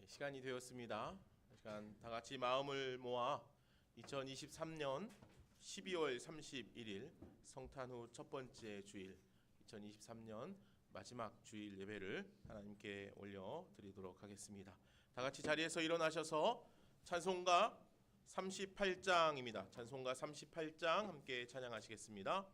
시간이 되었습니다. 시간 다 같이 마음을 모아 2023년 12월 31일 성탄 후 첫 번째 주일, 2023년 마지막 주일 예배를 하나님께 올려드리도록 하겠습니다. 다 같이 자리에서 일어나셔서 찬송가 38장입니다. 찬송가 38장 함께 찬양하시겠습니다.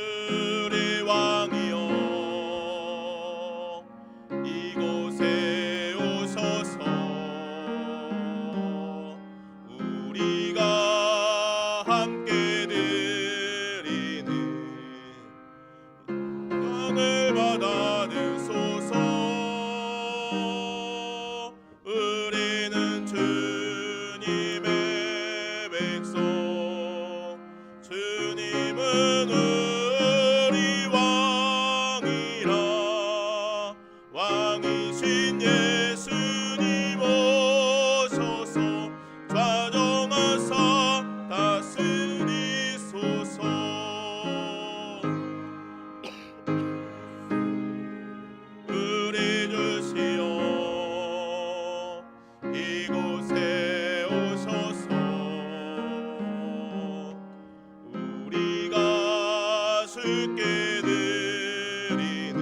예수의 왕이여 이곳에 오소서. 우리가 함께 드리는 영을 받아드소서. 우리는 주님의 백성, 주님은 우리 왕이라. 왕이신 예수님 오소서. 좌정하사 다스리소서. 우리 주시여 이곳에 오소서. 우리가 주께 드리는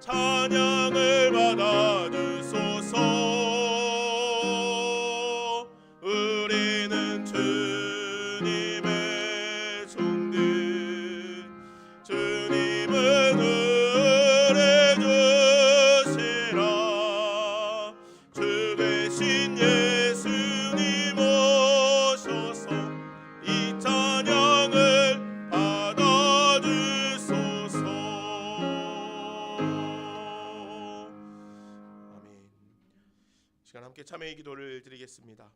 찬양을 받아주소서. 우리는 주님의 종들, 주님은 우리 주시라. 주 되신 예수님 오셔서 이 찬양을 받아주소서. 아멘. 시간 함께 참회의 기도를 드리겠습니다.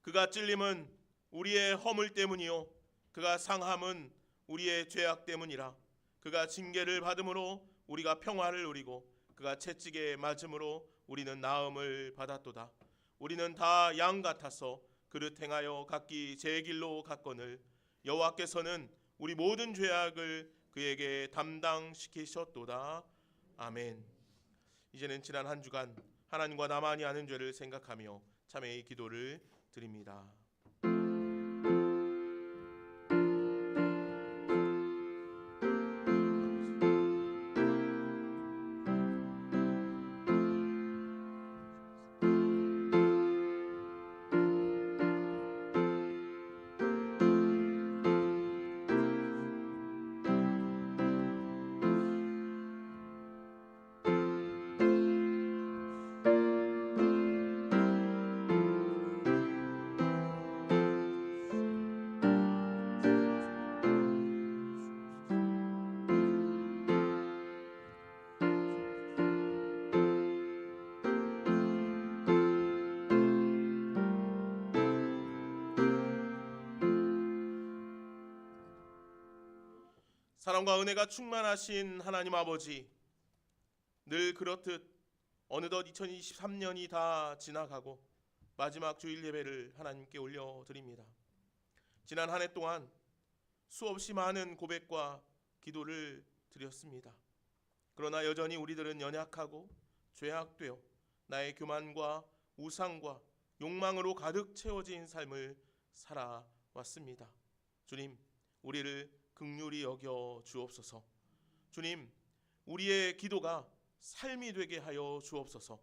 그가 찔림은 우리의 허물 때문이요 그가 상함은 우리의 죄악 때문이라. 그가 징계를 받음으로 우리가 평화를 누리고 그가 채찍에 맞음으로 우리는 나음을 받았도다. 우리는 다 양 같아서 그릇 행하여 각기 제 길로 갔거늘 여호와께서는 우리 모든 죄악을 그에게 담당시키셨도다. 아멘. 이제는 지난 한 주간 하나님과 나만이 아는 죄를 생각하며 참회의 기도를 드립니다. 사랑과 은혜가 충만하신 하나님 아버지, 늘 그렇듯 어느덧 2023년이 다 지나가고 마지막 주일 예배를 하나님께 올려드립니다. 지난 한 해 동안 수없이 많은 고백과 기도를 드렸습니다. 그러나 여전히 우리들은 연약하고 죄악되어 나의 교만과 우상과 욕망으로 가득 채워진 삶을 살아왔습니다. 주님, 우리를 긍휼히 여겨 주옵소서. 주님, 우리의 기도가 삶이 되게 하여 주옵소서.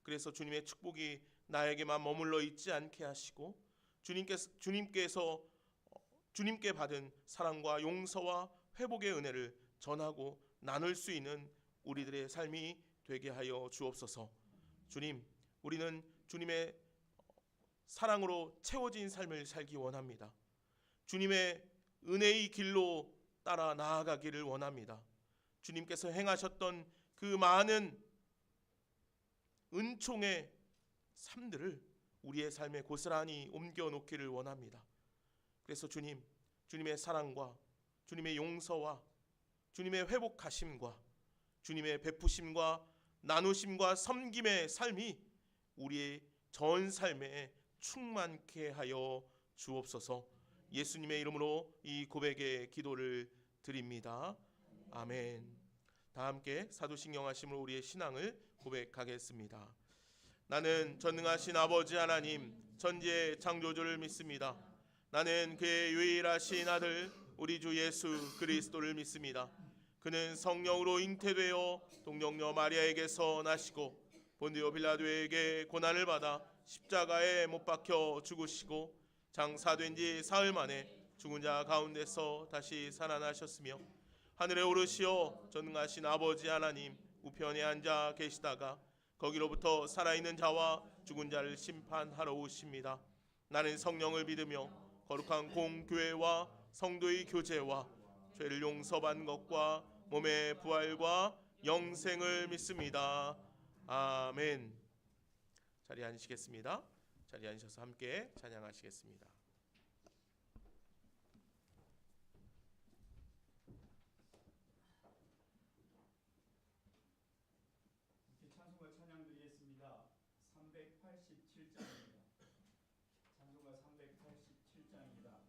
그래서 주님의 축복이 나에게만 머물러 있지 않게 하시고 주님께 받은 사랑과 용서와 회복의 은혜를 전하고 나눌 수 있는 우리들의 삶이 되게 하여 주옵소서. 주님, 우리는 주님의 사랑으로 채워진 삶을 살기 원합니다. 주님의 은혜의 길로 따라 나아가기를 원합니다. 주님께서 행하셨던 그 많은 은총의 삶들을 우리의 삶에 고스란히 옮겨 놓기를 원합니다. 그래서 주님, 주님의 사랑과 주님의 용서와 주님의 회복하심과 주님의 베푸심과 나누심과 섬김의 삶이 우리의 전 삶에 충만케 하여 주옵소서. 예수님의 이름으로 이 고백의 기도를 드립니다. 아멘. 다 함께 사도신경하심으로 우리의 신앙을 고백하겠습니다. 나는 전능하신 아버지 하나님 천지의 창조주를 믿습니다. 나는 그의 유일하신 아들 우리 주 예수 그리스도를 믿습니다. 그는 성령으로 잉태되어 동정녀 마리아에게서 나시고 본디오 빌라도에게 고난을 받아 십자가에 못 박혀 죽으시고 장사된 지 사흘 만에 죽은 자 가운데서 다시 살아나셨으며 하늘에 오르시어 전능하신 아버지 하나님 우편에 앉아 계시다가 거기로부터 살아있는 자와 죽은 자를 심판하러 오십니다. 나는 성령을 믿으며 거룩한 공교회와 성도의 교제와 죄를 용서받는 것과 몸의 부활과 영생을 믿습니다. 아멘. 자리에 앉으시겠습니다. 자리에 앉으셔서 함께 찬양하시겠습니다. 찬송가 찬양 드리겠습니다. 387장입니다. 찬송가 387장입니다.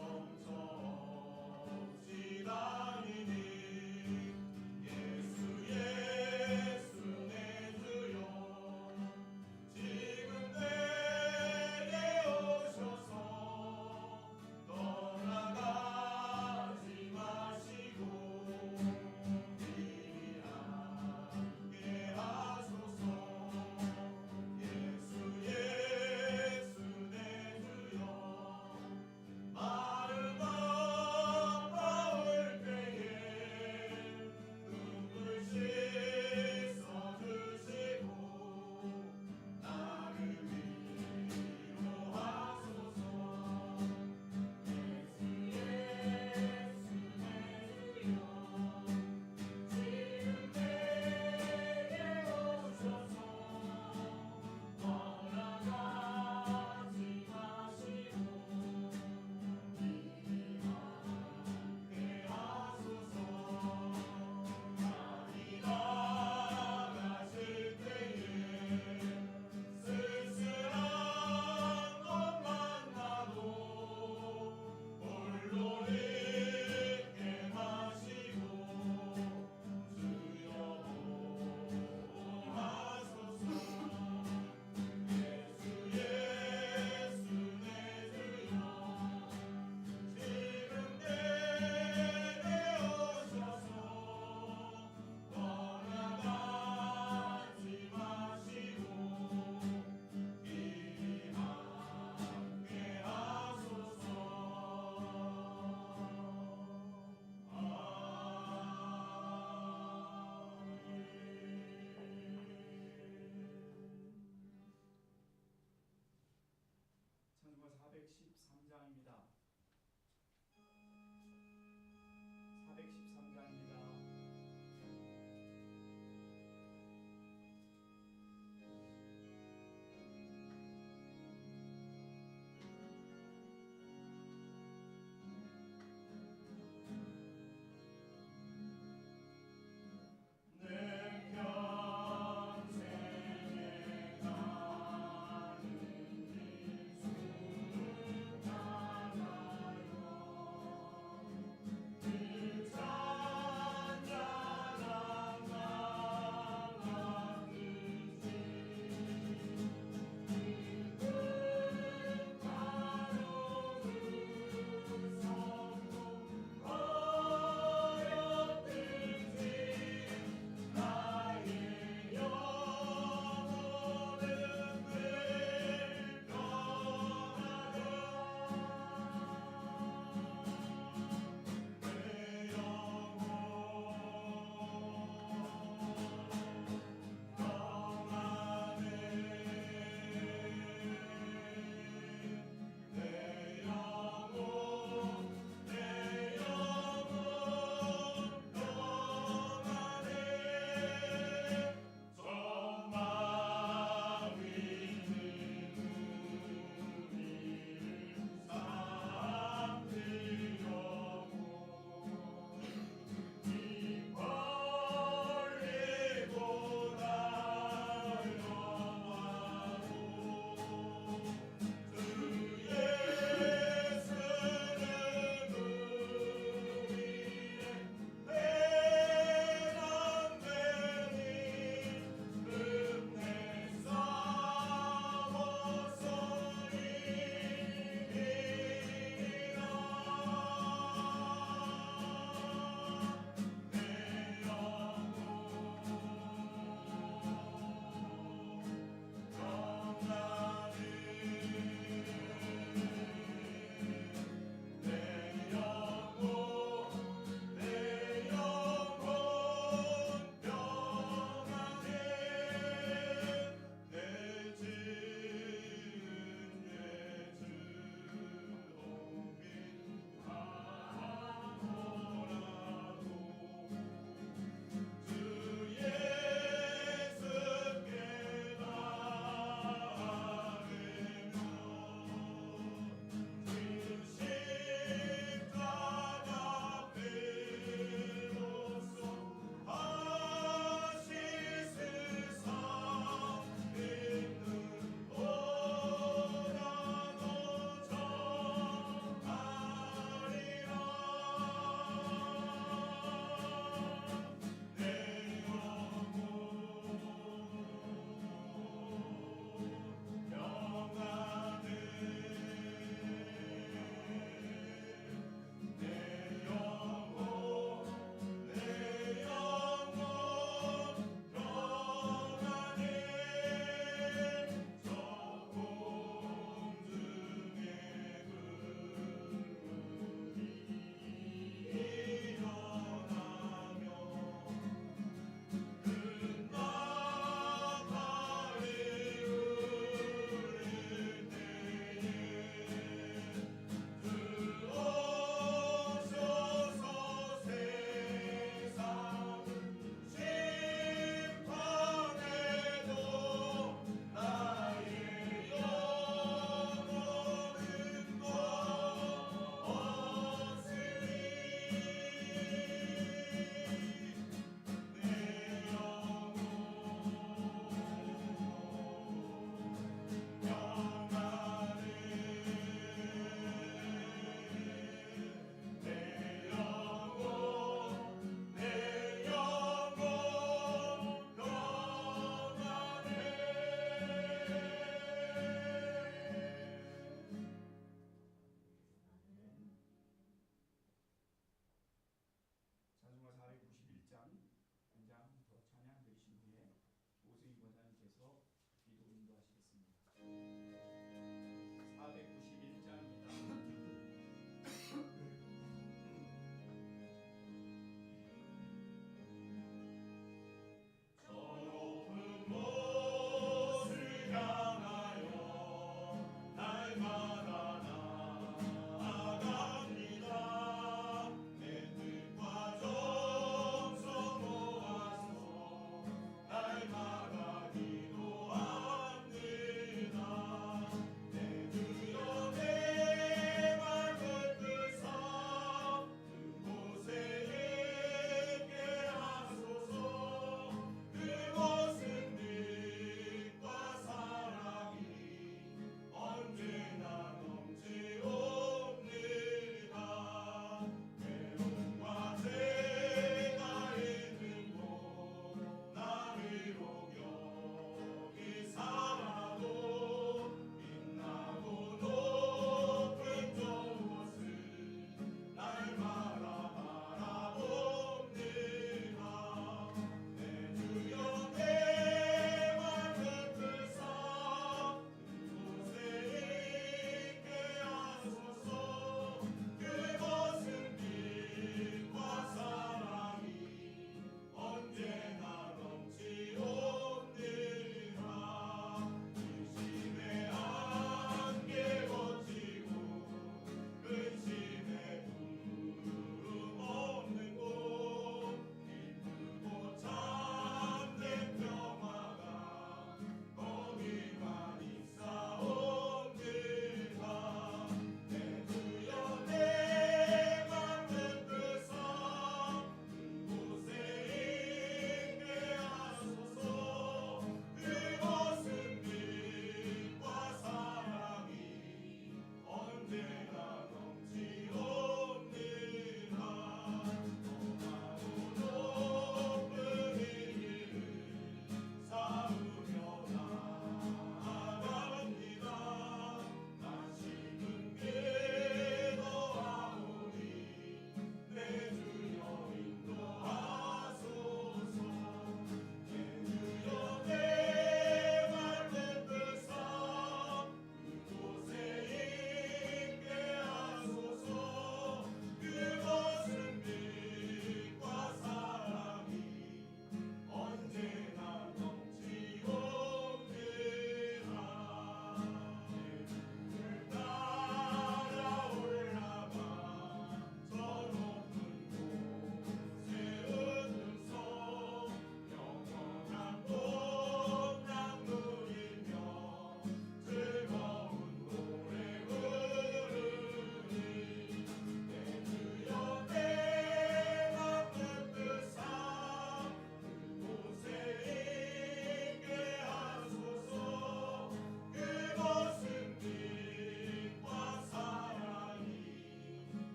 정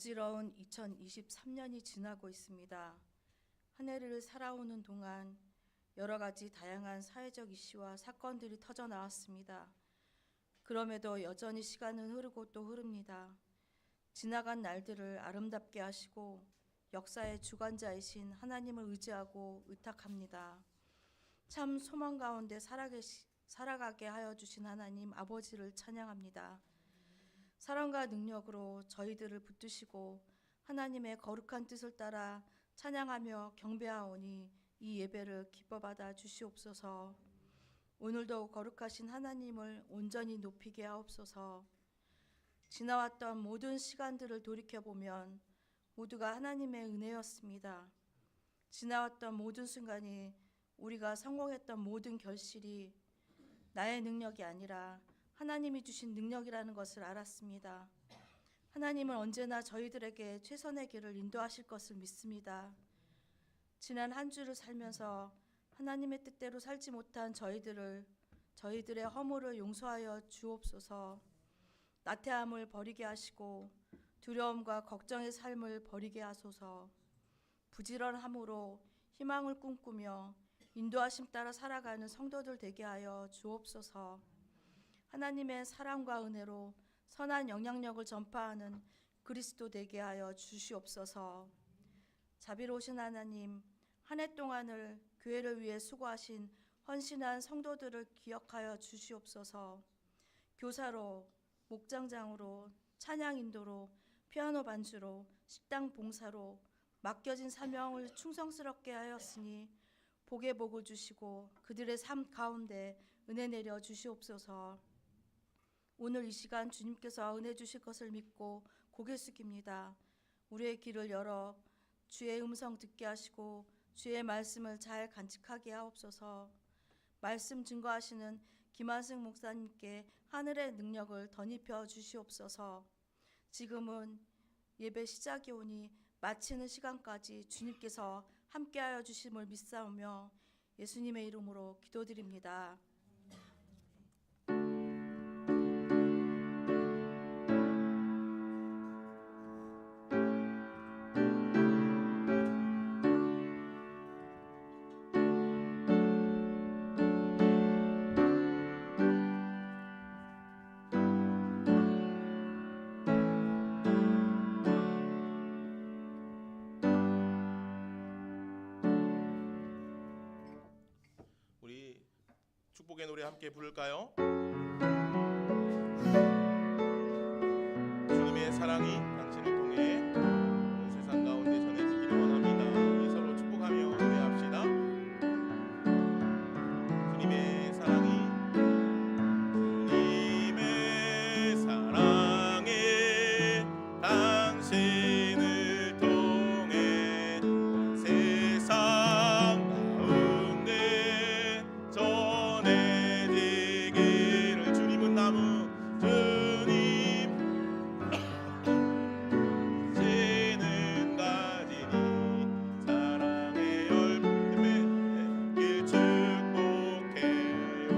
어지러운 2023년이 지나고 있습니다. 한 해를 살아오는 동안 여러 가지 다양한 사회적 이슈와 사건들이 터져 나왔습니다. 그럼에도 여전히 시간은 흐르고 또 흐릅니다. 지나간 날들을 아름답게 하시고 역사의 주관자이신 하나님을 의지하고 의탁합니다. 참 소망 가운데 살아가게 하여 주신 하나님 아버지를 찬양합니다. 사랑과 능력으로 저희들을 붙드시고 하나님의 거룩한 뜻을 따라 찬양하며 경배하오니 이 예배를 기뻐 받아 주시옵소서. 오늘도 거룩하신 하나님을 온전히 높이게 하옵소서. 지나왔던 모든 시간들을 돌이켜보면 모두가 하나님의 은혜였습니다. 지나왔던 모든 순간이 우리가 성공했던 모든 결실이 나의 능력이 아니라 하나님이 주신 능력이라는 것을 알았습니다. 하나님은 언제나 저희들에게 최선의 길을 인도하실 것을 믿습니다. 지난 한 주를 살면서 하나님의 뜻대로 살지 못한 저희들의 허물을 용서하여 주옵소서. 나태함을 버리게 하시고 두려움과 걱정의 삶을 버리게 하소서. 부지런함으로 희망을 꿈꾸며 인도하심 따라 살아가는 성도들 되게 하여 주옵소서. 하나님의 사랑과 은혜로 선한 영향력을 전파하는 그리스도 되게 하여 주시옵소서. 자비로우신 하나님, 한 해 동안을 교회를 위해 수고하신 헌신한 성도들을 기억하여 주시옵소서. 교사로, 목장장으로, 찬양 인도로, 피아노 반주로, 식당 봉사로 맡겨진 사명을 충성스럽게 하였으니 복의 복을 주시고 그들의 삶 가운데 은혜 내려 주시옵소서. 오늘 이 시간 주님께서 은혜 주실 것을 믿고 고개 숙입니다. 우리의 귀를 열어 주의 음성 듣게 하시고 주의 말씀을 잘 간직하게 하옵소서. 말씀 증거하시는 김한승 목사님께 하늘의 능력을 덧입혀 주시옵소서. 지금은 예배 시작이 오니 마치는 시간까지 주님께서 함께하여 주심을 믿사오며 예수님의 이름으로 기도드립니다. 우리 축복의 노래 함께 부를까요? 주님의 사랑이 당신을 통해 온 세상 가운데 전해지기를 원합니다. 우리 서로 축복하며 노래합시다. 주님의 사랑이 당신을 통해 온 세상 가운데 전해지기를 주님은 나무 주님 지는 가지니 사랑의 열매 길 축복해요.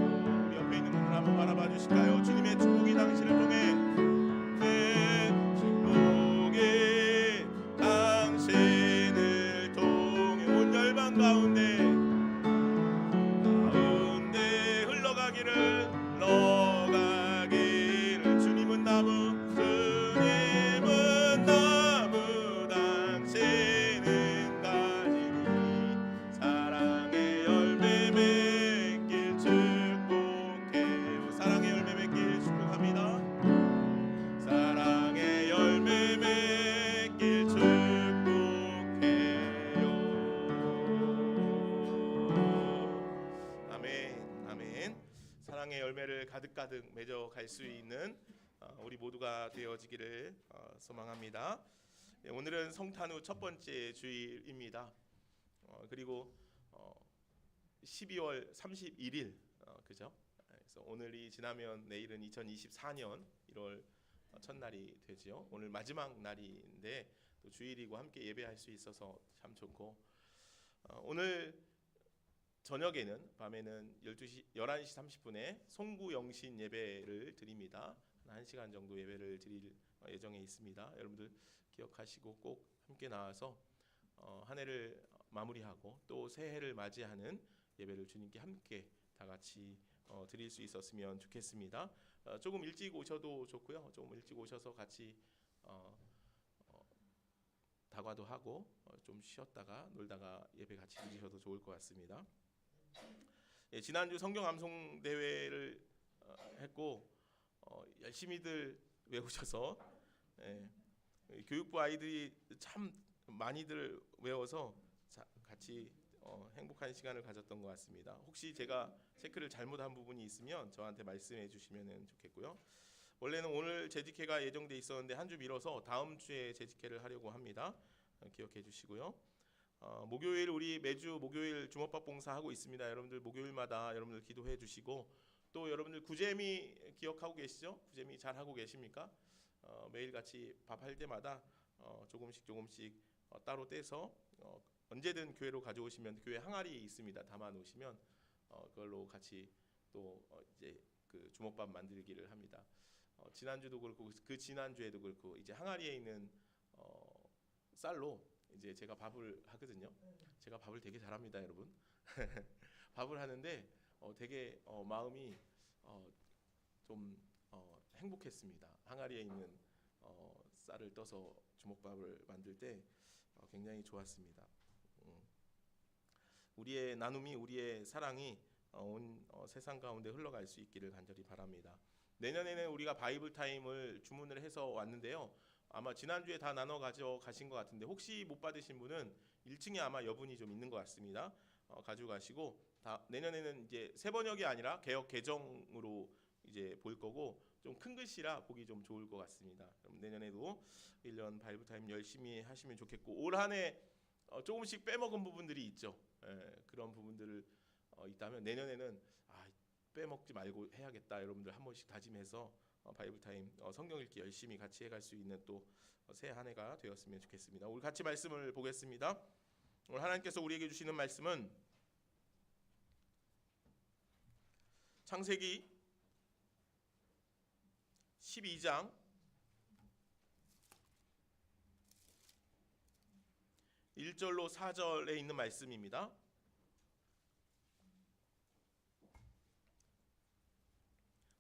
우리 옆에 있는 분들 한번 바라봐 주실까요? 주님의 축복이 당신을 통해 당신을 통해 온 열방 가운데 흘러가기를 주님은 나무 당신은 가지니 사랑의 열매 맺길 축복해요. 사랑의 열매 맺길 축복합니다. 사랑의 열매 맺길 축복해요. 아멘, 아멘. 사랑의 열매를 가득가득 맺어갈 수 있는 우리 모두가 되어지기를 소망합니다. 네, 오늘은 성탄 후 첫 번째 주일입니다. 그리고 12월 31일 그죠? 그래서 오늘이 지나면 내일은 2024년 1월 첫날이 되지요. 오늘 마지막 날인데 또 주일이고 함께 예배할 수 있어서 참 좋고 오늘 저녁에는 밤에는 11시 30분에 송구 영신 예배를 드립니다. 한 1시간 정도 예배를 드릴 예정에 있습니다. 여러분들 기억하시고 꼭 함께 나와서 한 해를 마무리하고 또 새해를 맞이하는 예배를 주님께 함께 다 같이 드릴 수 있었으면 좋겠습니다. 조금 일찍 오셔도 좋고요. 조금 일찍 오셔서 같이 다과도 하고 좀 쉬었다가 놀다가 예배 같이 드리셔도 좋을 것 같습니다. 지난주 성경 암송 대회를 했고 열심히들 외우셔서 교육부 아이들이 참 많이들 외워서 같이 행복한 시간을 가졌던 것 같습니다. 혹시 제가 체크를 잘못한 부분이 있으면 저한테 말씀해 주시면 좋겠고요. 원래는 오늘 재직회가 예정돼 있었는데 한 주 미뤄서 다음 주에 재직회를 하려고 합니다. 기억해 주시고요. 목요일 우리 매주 목요일 주먹밥 봉사하고 있습니다. 여러분들 목요일마다 여러분들 기도해 주시고 또 여러분들 구제미 기억하고 계시죠? 구제미 잘 하고 계십니까? 매일 같이 밥 할 때마다 조금씩 따로 떼서 언제든 교회로 가져오시면 교회 항아리 있습니다. 담아 놓으시면 그걸로 같이 또 이제 그 주먹밥 만들기를 합니다. 지난주도 그렇고 그 지난주에도 그렇고 이제 항아리에 있는 쌀로 이제 제가 밥을 하거든요. 제가 밥을 되게 잘합니다, 여러분. 밥을 하는데 되게 마음이 좀 행복했습니다. 항아리에 있는 쌀을 떠서 주먹밥을 만들 때 굉장히 좋았습니다. 우리의 나눔이 우리의 사랑이 온 세상 가운데 흘러갈 수 있기를 간절히 바랍니다. 내년에는 우리가 바이블 타임을 주문을 해서 왔는데요. 아마 지난주에 다 나눠 가져가신 것 같은데 혹시 못 받으신 분은 1층에 아마 여분이 좀 있는 것 같습니다. 가져가시고 다 내년에는 이제 새 번역이 아니라 개역 개정으로 이제 볼 거고 좀 큰 글씨라 보기 좀 좋을 것 같습니다. 그럼 내년에도 1년 바이블 타임 열심히 하시면 좋겠고 올 한 해 조금씩 빼먹은 부분들이 있죠. 그런 부분들을 있다면 내년에는 빼먹지 말고 해야겠다. 여러분들 한 번씩 다짐해서 바이블 타임 성경 읽기 열심히 같이 해갈 수 있는 또 새 한 해가 되었으면 좋겠습니다. 우리 같이 말씀을 보겠습니다. 오늘 하나님께서 우리에게 주시는 말씀은 창세기 12장 1절로 4절에 있는 말씀입니다.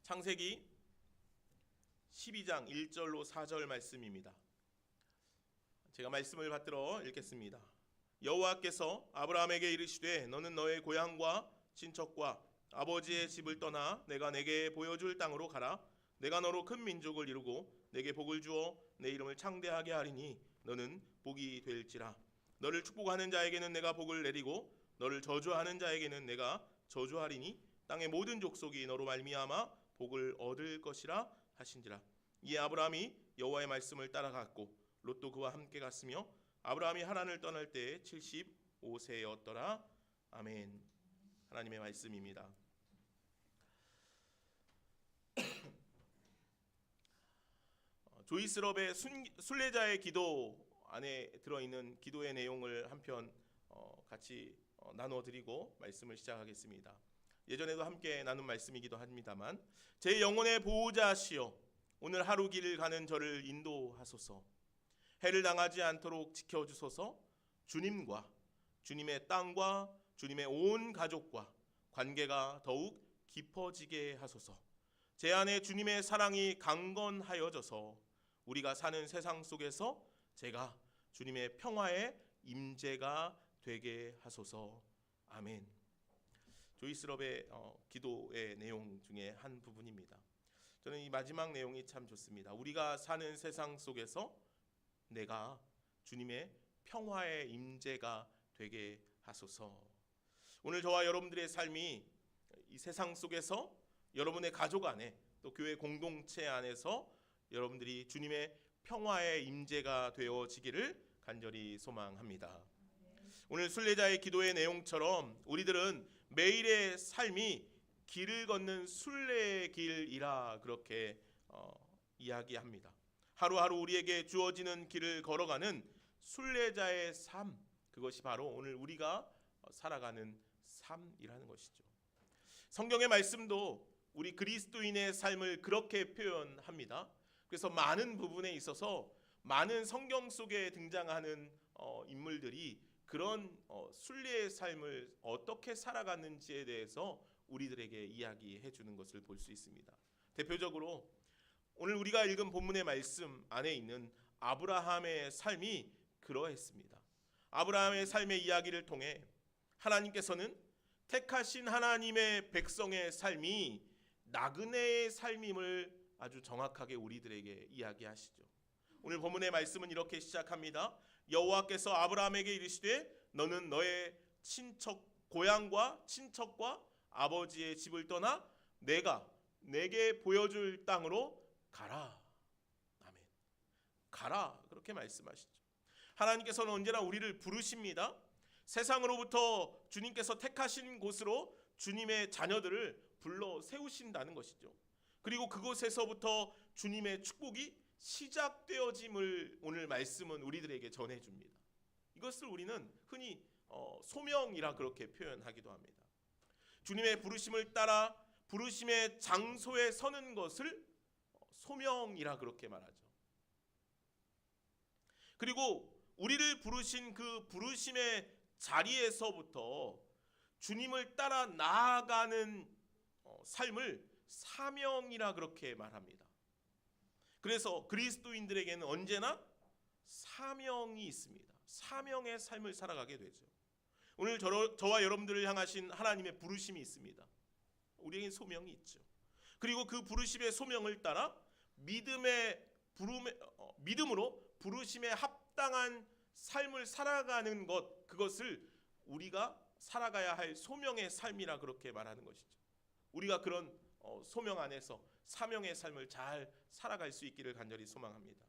창세기 12장 1절로 4절 말씀입니다. 제가 말씀을 받들어 읽겠습니다. 여호와께서 아브라함에게 이르시되 너는 너의 고향과 친척과 아버지의 집을 떠나 내가 내게 보여줄 땅으로 가라. 내가 너로 큰 민족을 이루고 내게 복을 주어 내 이름을 창대하게 하리니 너는 복이 될지라. 너를 축복하는 자에게는 내가 복을 내리고 너를 저주하는 자에게는 내가 저주하리니 땅의 모든 족속이 너로 말미암아 복을 얻을 것이라 하신지라. 이에 아브라함이 여호와의 말씀을 따라갔고 롯도 그와 함께 갔으며 아브라함이 하란을 떠날 때에 75세였더라. 아멘. 하나님의 말씀입니다. 조이스럽의 순례자의 기도 안에 들어있는 기도의 내용을 한편 같이 나눠드리고 말씀을 시작하겠습니다. 예전에도 함께 나눈 말씀이기도 합니다만 제 영혼의 보호자시여 오늘 하루 길을 가는 저를 인도하소서. 해를 당하지 않도록 지켜주소서. 주님과 주님의 땅과 주님의 온 가족과 관계가 더욱 깊어지게 하소서. 제 안에 주님의 사랑이 강건하여져서 우리가 사는 세상 속에서 제가 주님의 평화의 임재가 되게 하소서. 아멘. 조이스럽의 기도의 내용 중에 한 부분입니다. 저는 이 마지막 내용이 참 좋습니다. 우리가 사는 세상 속에서 내가 주님의 평화의 임재가 되게 하소서. 오늘 저와 여러분들의 삶이 이 세상 속에서 여러분의 가족 안에 또 교회 공동체 안에서 여러분들이 주님의 평화의 임재가 되어지기를 간절히 소망합니다. 오늘 순례자의 기도의 내용처럼 우리들은 매일의 삶이 길을 걷는 순례길이라 그렇게 이야기합니다. 하루하루 우리에게 주어지는 길을 걸어가는 순례자의 삶, 그것이 바로 오늘 우리가 살아가는 삶이라는 것이죠. 성경의 말씀도 우리 그리스도인의 삶을 그렇게 표현합니다. 그래서 많은 부분에 있어서 많은 성경 속에 등장하는 인물들이 그런 순례의 삶을 어떻게 살아갔는지에 대해서 우리들에게 이야기해 주는 것을 볼 수 있습니다. 대표적으로 오늘 우리가 읽은 본문의 말씀 안에 있는 아브라함의 삶이 그러했습니다. 아브라함의 삶의 이야기를 통해 하나님께서는 택하신 하나님의 백성의 삶이 나그네의 삶임을 아주 정확하게 우리들에게 이야기하시죠. 오늘 본문의 말씀은 이렇게 시작합니다. 여호와께서 아브라함에게 이르시되 너는 너의 고향과 친척과 아버지의 집을 떠나 내가 내게 보여줄 땅으로 가라. 아멘. 가라, 그렇게 말씀하시죠. 하나님께서는 언제나 우리를 부르십니다. 세상으로부터 주님께서 택하신 곳으로 주님의 자녀들을 불러 세우신다는 것이죠. 그리고 그곳에서부터 주님의 축복이 시작되어짐을 오늘 말씀은 우리들에게 전해줍니다. 이것을 우리는 흔히 소명이라 그렇게 표현하기도 합니다. 주님의 부르심을 따라 부르심의 장소에 서는 것을 소명이라 그렇게 말하죠. 그리고 우리를 부르신 그 부르심의 자리에서부터 주님을 따라 나아가는 삶을 사명이라 그렇게 말합니다. 그래서 그리스도인들에게는 언제나 사명이 있습니다. 사명의 삶을 살아가게 되죠. 오늘 저와 여러분들을 향하신 하나님의 부르심이 있습니다. 우리에겐 소명이 있죠. 그리고 그 부르심의 소명을 따라 믿음으로 부르심에 합당한 삶을 살아가는 것, 그것을 우리가 살아가야 할 소명의 삶이라 그렇게 말하는 것이죠. 우리가 그런 소명 안에서 사명의 삶을 잘 살아갈 수 있기를 간절히 소망합니다.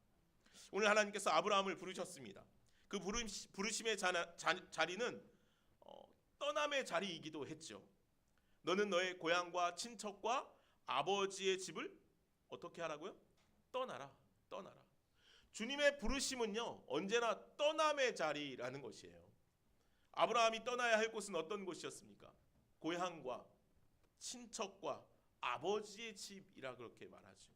오늘 하나님께서 아브라함을 부르셨습니다. 그 부르심의 자리는 떠남의 자리이기도 했죠. 너는 너의 고향과 친척과 아버지의 집을 어떻게 하라고요? 떠나라. 주님의 부르심은요, 언제나 떠남의 자리라는 것이에요. 아브라함이 떠나야 할 곳은 어떤 곳이었습니까? 고향과 친척과 아버지의 집이라 그렇게 말하죠.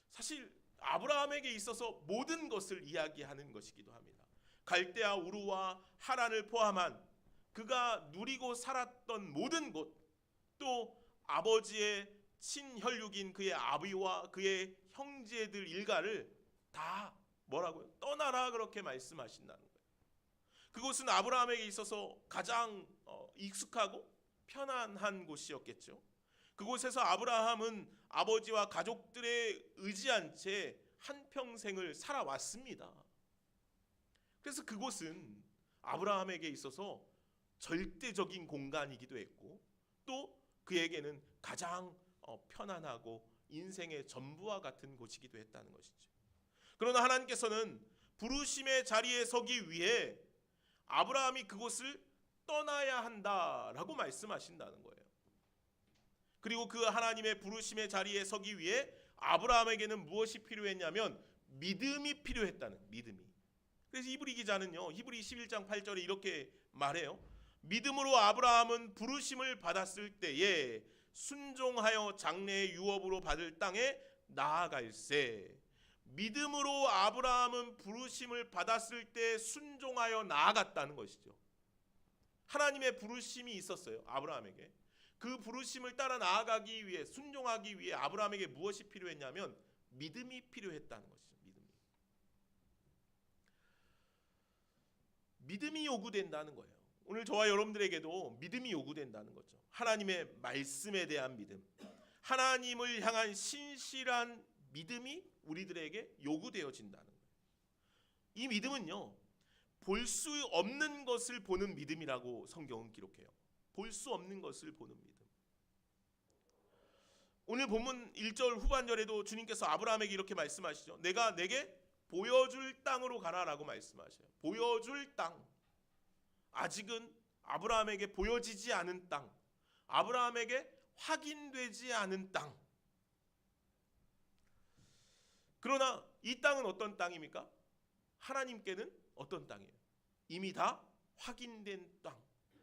사실 아브라함에게 있어서 모든 것을 이야기하는 것이기도 합니다. 갈대아 우르와 하란을 포함한 그가 누리고 살았던 모든 곳, 또 아버지의 친혈육인 그의 아비와 그의 형제들 일가를 다 뭐라고요? 떠나라 그렇게 말씀하신다는 거예요. 그곳은 아브라함에게 있어서 가장 익숙하고 편안한 곳이었겠죠. 그곳에서 아브라함은 아버지와 가족들에 의지한 채 한평생을 살아왔습니다. 그래서 그곳은 아브라함에게 있어서 절대적인 공간이기도 했고, 또 그에게는 가장 편안하고 인생의 전부와 같은 곳이기도 했다는 것이죠. 그러나 하나님께서는 부르심의 자리에 서기 위해 아브라함이 그곳을 떠나야 한다라고 말씀하신다는 거예요. 그리고 그 하나님의 부르심의 자리에 서기 위해 아브라함에게는 무엇이 필요했냐면 믿음이 필요했다는, 믿음이. 그래서 히브리 기자는요, 히브리 11장 8절에 이렇게 말해요. 믿음으로 아브라함은 부르심을 받았을 때에 순종하여 장래의 유업으로 받을 땅에 나아갈세. 믿음으로 아브라함은 부르심을 받았을 때 순종하여 나아갔다는 것이죠. 하나님의 부르심이 있었어요, 아브라함에게. 그 부르심을 따라 나아가기 위해, 순종하기 위해 아브라함에게 무엇이 필요했냐면 믿음이 필요했다는 것이죠. 믿음이 요구된다는 거예요. 오늘 저와 여러분들에게도 믿음이 요구된다는 거죠. 하나님의 말씀에 대한 믿음, 하나님을 향한 신실한 믿음이 우리들에게 요구되어진다는 거예요. 이 믿음은요, 볼 수 없는 것을 보는 믿음이라고 성경은 기록해요. 볼 수 없는 것을 보는 믿음. 오늘 본문 1절 후반절에도 주님께서 아브라함에게 이렇게 말씀하시죠. 내가 내게 보여줄 땅으로 가라라고 말씀하셔요. 보여줄 땅. 아직은 아브라함에게 보여지지 않은 땅, 아브라함에게 확인되지 않은 땅. 그러나 이 땅은 어떤 땅입니까? 하나님께는 어떤 땅이에요? 이미 다 확인된 땅.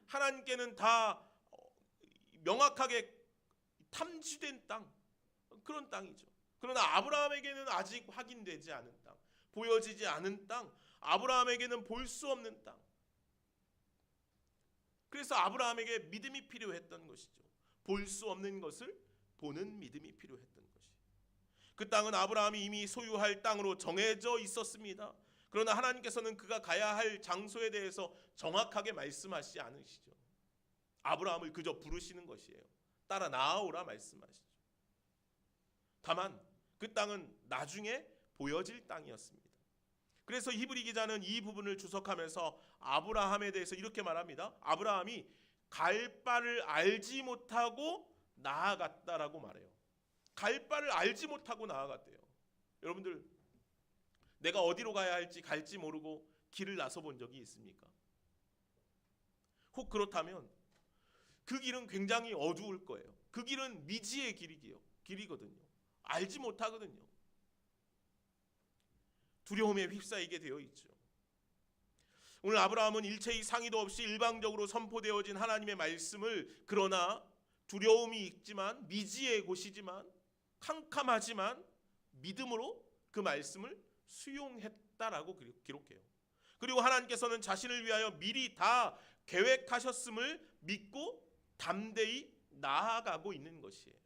하나님께는 다 명확하게 탐지된 땅, 그런 땅이죠. 그러나 아브라함에게는 아직 확인되지 않은 땅, 보여지지 않은 땅, 아브라함에게는 볼 수 없는 땅. 그래서 아브라함에게 믿음이 필요했던 것이죠. 볼 수 없는 것을 보는 믿음이 필요했던 것이. 그 땅은 아브라함이 이미 소유할 땅으로 정해져 있었습니다. 그러나 하나님께서는 그가 가야 할 장소에 대해서 정확하게 말씀하시지 않으시죠. 아브라함을 그저 부르시는 것이에요. 따라 나아오라 말씀하시죠. 다만 그 땅은 나중에 보여질 땅이었습니다. 그래서 히브리 기자는 이 부분을 주석하면서 아브라함에 대해서 이렇게 말합니다. 아브라함이 갈 바를 알지 못하고 나아갔다라고 말해요. 갈 바를 알지 못하고 나아갔대요. 여러분들, 내가 어디로 가야 할지 갈지 모르고 길을 나서 본 적이 있습니까? 혹 그렇다면 그 길은 굉장히 어두울 거예요. 그 길은 미지의 길이거든요. 알지 못하거든요. 두려움에 휩싸이게 되어 있죠. 오늘 아브라함은 일체의 상의도 없이 일방적으로 선포되어진 하나님의 말씀을, 그러나 두려움이 있지만, 미지의 곳이지만, 캄캄하지만 믿음으로 그 말씀을 수용했다라고 기록해요. 그리고 하나님께서는 자신을 위하여 미리 다 계획하셨음을 믿고 담대히 나아가고 있는 것이에요.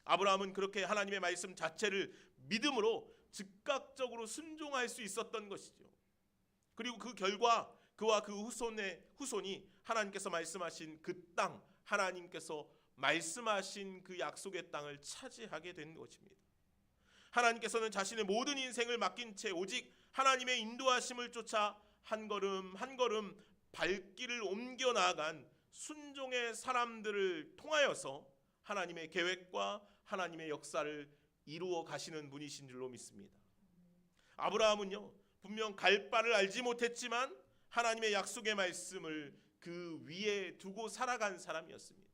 아브라함은 그렇게 하나님의 말씀 자체를 믿음으로 즉각적으로 순종할 수 있었던 것이죠. 그리고 그 결과 그와 그 후손이 하나님께서 말씀하신 그 땅, 하나님께서 말씀하신 그 약속의 땅을 차지하게 된 것입니다. 하나님께서는 자신의 모든 인생을 맡긴 채 오직 하나님의 인도하심을 쫓아 한 걸음 한 걸음 발길을 옮겨 나아간 순종의 사람들을 통하여서 하나님의 계획과 하나님의 역사를 이루어 가시는 분이신 줄로 믿습니다. 아브라함은요, 분명 갈 바를 알지 못했지만 하나님의 약속의 말씀을 그 위에 두고 살아간 사람이었습니다.